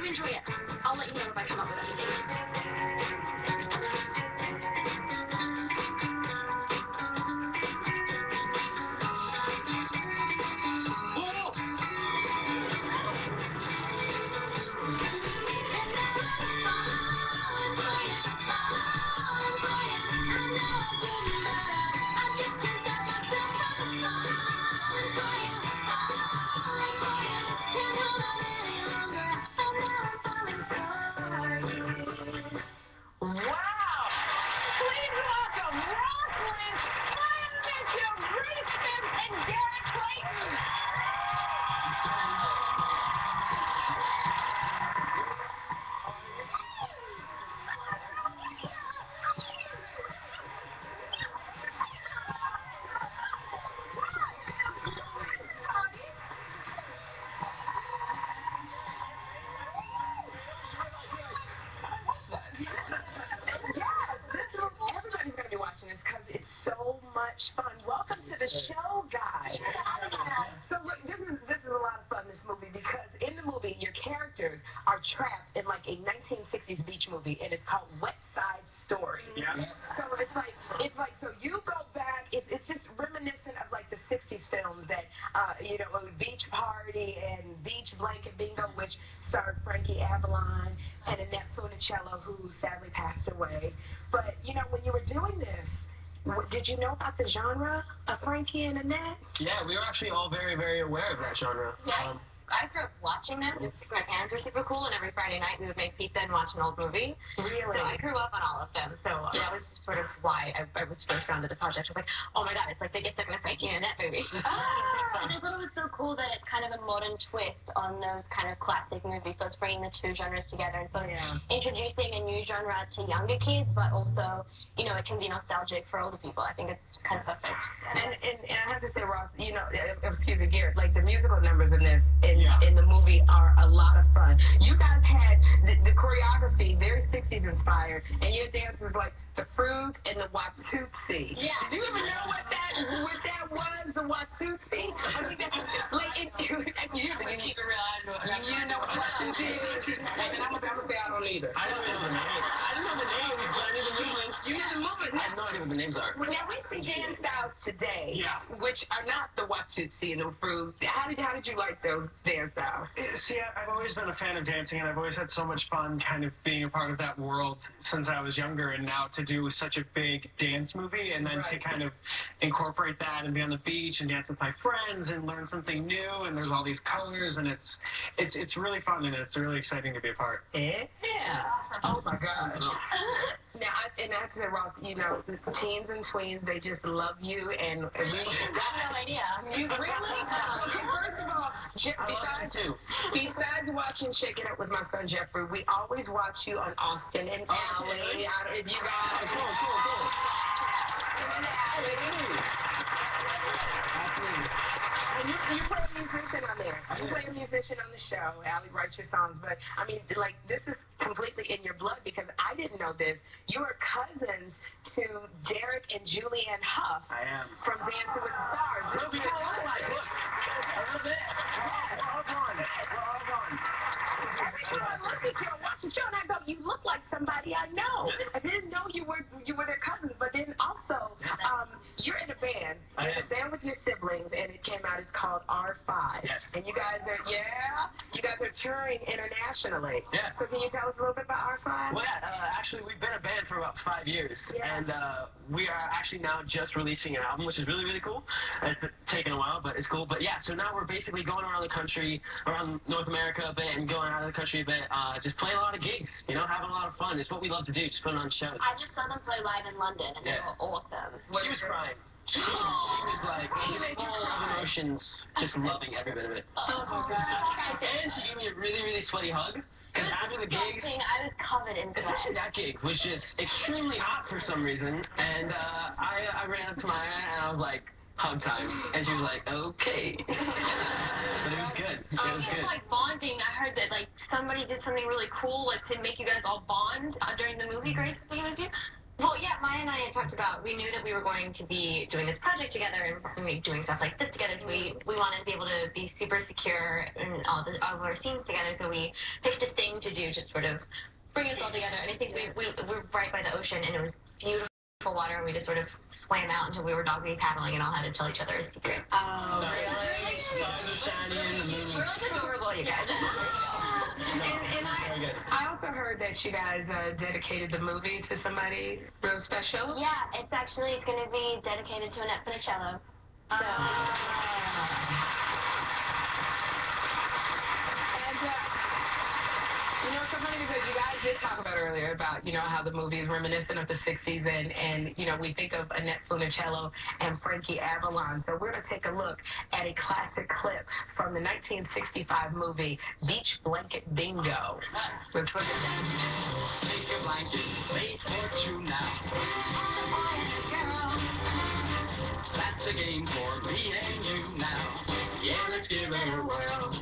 enjoy it. I'll let you know if I come up with anything. Fun. Welcome to the show, guys. So look, this is a lot of fun, this movie, because in the movie, your characters are trapped in like a 1960s beach movie, and it's called West Side Story. Yeah. So it's like, so you go back, it's just reminiscent of like the 60s films that, Beach Party and Beach Blanket Bingo, which starred Frankie Avalon and Annette Funicello, who sadly passed away. But, when you were doing this, did you know about the genre of Frankie and Annette? Yeah, we were actually all very, very aware of that genre. Yeah, I grew up watching them just because my parents were super cool, and every Friday night we would make pizza and watch an old movie. Really? So I grew up on all of them. So that was sort of why I was first drawn to the project. I was like, oh my god, it's like they get stuck in a Frankie and Annette movie. And I thought it was so cool that it's kind of a modern twist on those kind of classic movies. So it's bringing the two genres together and sort of introducing a new genre to younger kids, but also, it can be nostalgic for older people. I think it's kind of perfect. And I have to say, Ross, excuse me, Garrett, like the musical numbers in this, in the movie are a lot of fun. You guys had the choreography, very 60s inspired, and your dance was like the Frug and the Watusi. Yeah. Do you even know what that was, the Watusi? I mean, you keep it real. You know what Watusi is? And I'm gonna say I don't either. I don't know the names. I don't know the names, but I know the movements. You know the movements. I have no idea what the names are. Well, now we see dance styles today, which are not the Watusi and the Frug. How did you like those dance styles? See, I've always been a fan of dancing, and I've always had so much fun kind of being a part of that world since I was younger, and now to do such a big dance movie and then to kind of incorporate that and be on the beach and dance with my friends and learn something new, and there's all these colors, and it's really fun, and it's really exciting to be a part. Yeah. Oh my gosh. Now, I have to say, Ross, teens and tweens, they just love you, and we got no idea. You really? Okay, first of all, besides watching Shake It Up with my son Jeffrey, we always watch you on Austin and Ally. If you guys, cool. And you play a musician on there. You play a musician on the show. Ally writes your songs, but I mean, like, this is completely in your blood because I didn't know this. You are cousins to Derek and Julianne Hough. I am. From Dancing with the Stars. A little bit. We're all gone. I look at you and watch the show, and I go, you look like somebody I know. I didn't know you were their cousins, but then also, you're in a band. You're in a band with your siblings, and it came out. It's called R5. Yes. And you guys are touring internationally. Yeah. So can you tell us a little bit about R5? Well, actually, we've been a band for about 5 years, and we are actually now just releasing an album, which is really, really cool. It's been taking a while, but it's cool. But yeah, so now we're basically going around the country, around North America a bit, and going out of the country a bit, just playing a lot of gigs, having a lot of fun. It's what we love to do, just putting on shows. I just saw them play live in London, and they were awesome. She was crying. She was like, just full of emotions, just loving every bit of it. Oh my God. And she gave me a really, really sweaty hug. Because after the gigs, I was covered in sweat. especially that gig was just extremely hot for some reason. And I ran up to Maya and I was like, hug time. And she was like, okay. But it was good. It was good. Like bonding, I heard that like somebody did something really cool, like to make you guys all bond during the movie. Grace, was it you? Well, yeah, Maya and I had talked about, we knew that we were going to be doing this project together and doing stuff like this together, so we wanted to be able to be super secure in all of our scenes together, so we picked a thing to do to sort of bring us all together. And I think we were right by the ocean, and it was beautiful water, and we just sort of swam out until we were doggy paddling and all had to tell each other a secret. Oh, really? Stars are shining and the moon We're is... like adorable, you guys. And I also heard that you guys dedicated the movie to somebody real special. Yeah, it's going to be dedicated to Annette Funicello. So. And, you know, it's so funny because you guys did talk about earlier about, you know, how the movie is reminiscent of the 60s and you know, we think of Annette Funicello and Frankie Avalon. So we're going to take a look at a classic clip from the 1965 movie Beach Blanket Bingo. Let's look at that. Take your blanket, wait for two now. That's a game for me and you now. Yeah, let's give it a whirl.